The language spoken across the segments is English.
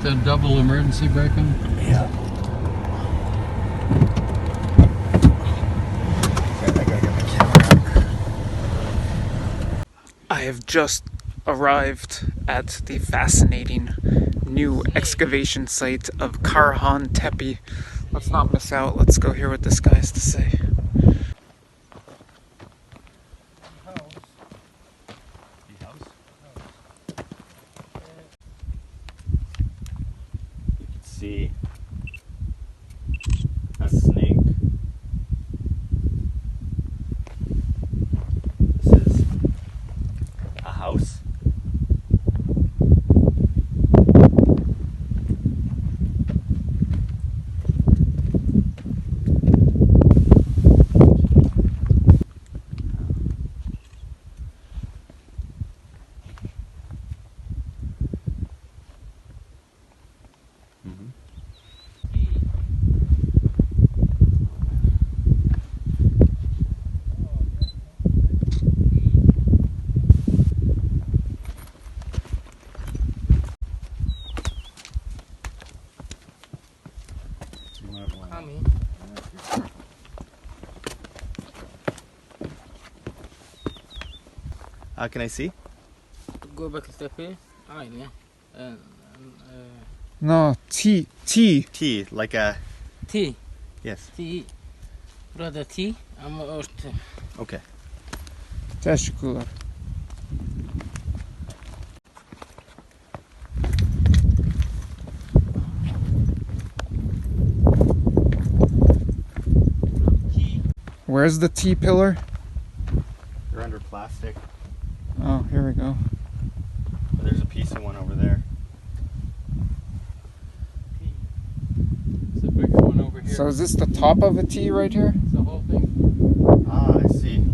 the double emergency braking? Yeah. I gotta get my camera out. I have just arrived at the fascinating new excavation site of Karahan Tepe. Let's not miss out. Let's go hear what this guy has to say. You can see a snake. This is a house. Can I see? Gobeklitepe. No, T. T, like a... T. Yes. T. Brother T. I'm Okay. Teşekkürler. Where's the T pillar? They're under plastic. Oh, here we go. There's a piece of one over there. It's a bigger one over here. So is this the top of a T right here? It's the whole thing. Ah, I see.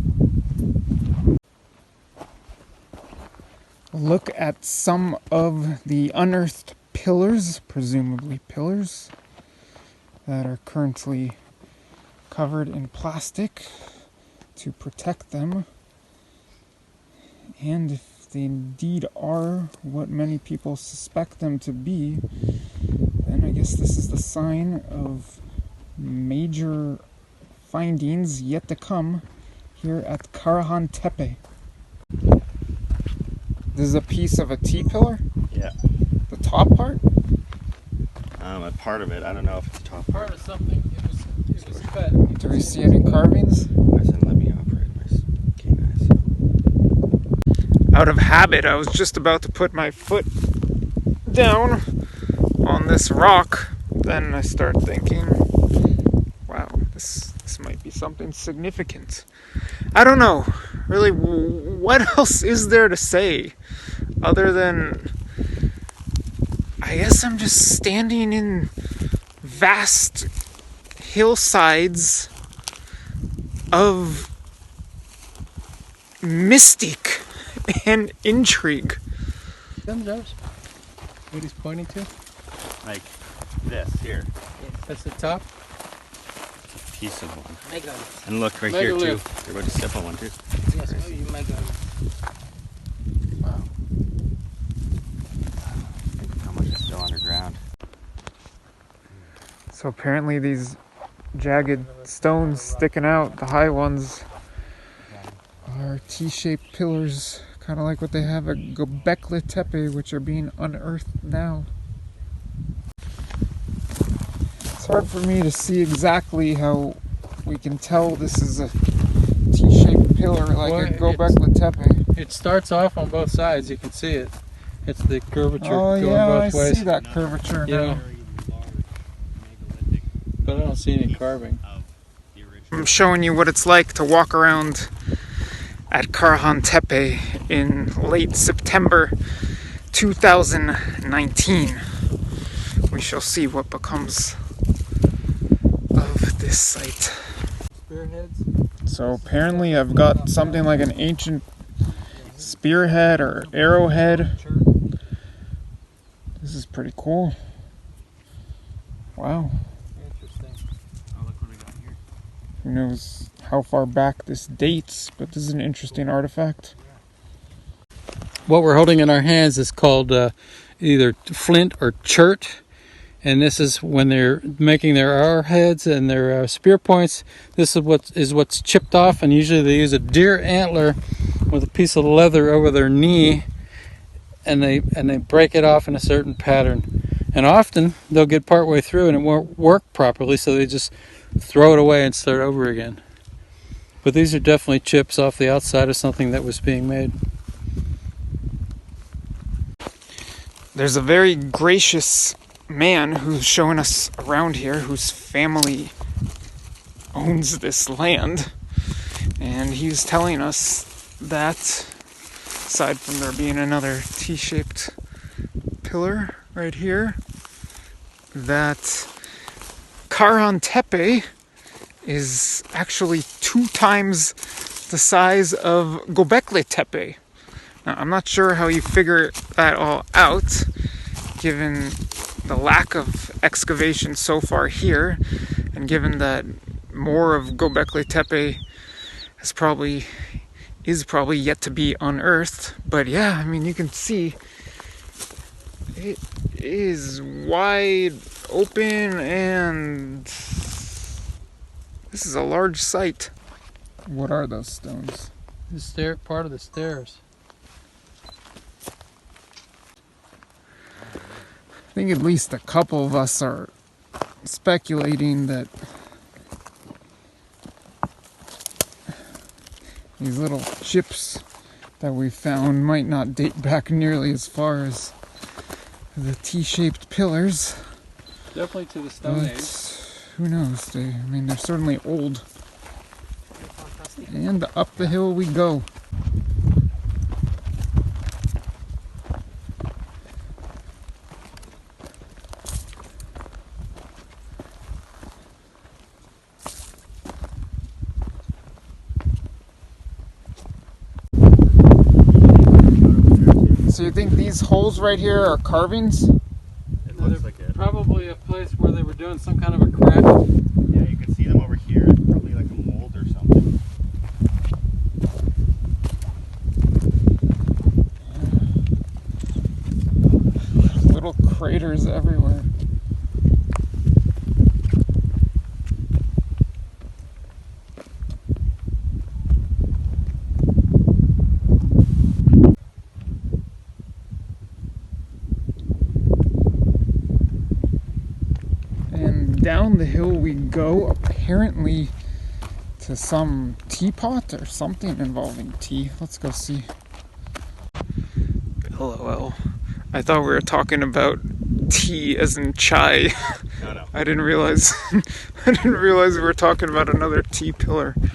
Look at some of the unearthed pillars, presumably pillars, that are currently covered in plastic to protect them. And if they indeed are what many people suspect them to be, then I guess this is the sign of major findings yet to come here at Karahan Tepe. This is a piece of a T-pillar? Yeah. The top part? A part of it. I don't know if it's the top Part of something. It was cut. Do we see any carvings? I said, let me operate my canines. Out of habit, I was just about to put my foot down on this rock. Then I start thinking, wow, this might be something significant. I don't know. Really, what else is there to say other than I guess I'm just standing in vast hillsides of mystique and intrigue. What he's pointing to? Like this here. That's the top? A piece of one. Mega. And look right Mega here too. lift. You're about to step on one too. Yes, you mega. Wow. How much is still underground? So apparently these jagged stones sticking out, the high ones, are T-shaped pillars, kind of like what they have at Gobeklitepe, which are being unearthed now. It's hard for me to see exactly how we can tell this is a T-shaped pillar like Well, at Gobeklitepe. It starts off on both sides. You can see it. It's the curvature Oh going yeah, I both ways. see that curvature Yeah. now. But I don't see any carving. I'm showing you what it's like to walk around at Karahan Tepe in late September 2019. We shall see what becomes of this site. Spearheads? So apparently I've got something like an ancient spearhead or arrowhead. This is pretty cool. Wow. Interesting. Oh, look what we got here. Who knows how far back this dates, but this is an interesting artifact. What we're holding in our hands is called either flint or chert. And this is when they're making their arrowheads and their spear points. This is what's chipped off, and usually they use a deer antler with a piece of leather over their knee, and they break it off in a certain pattern. And often they'll get partway through and it won't work properly, so they just throw it away and start over again. But these are definitely chips off the outside of something that was being made. There's a very gracious man who's showing us around here, whose family owns this land, and he's telling us that aside from there being another T-shaped pillar right here, that Karahan Tepe is actually 2 times the size of Gobeklitepe. Now, I'm not sure how you figure that all out, given the lack of excavation so far here, and given that more of Gobeklitepe is probably yet to be unearthed. But yeah, I mean, you can see it is wide open, and this is a large site. What are those stones? The part of the stairs. I think at least a couple of us are speculating that these little chips that we found might not date back nearly as far as the T-shaped pillars. Definitely to the Stone Age. But who knows? They're certainly old. And up the hill we go. So you think these holes right here are carvings? It looks like it. Probably a place where they were doing some kind of a craft. Yeah, you can see them over here. It's probably like a mold or something. There's little craters everywhere. Down the hill we go, apparently to some teapot or something involving tea. Let's go see. LOL. I thought we were talking about tea as in chai. No. I didn't realize we were talking about another tea pillar. You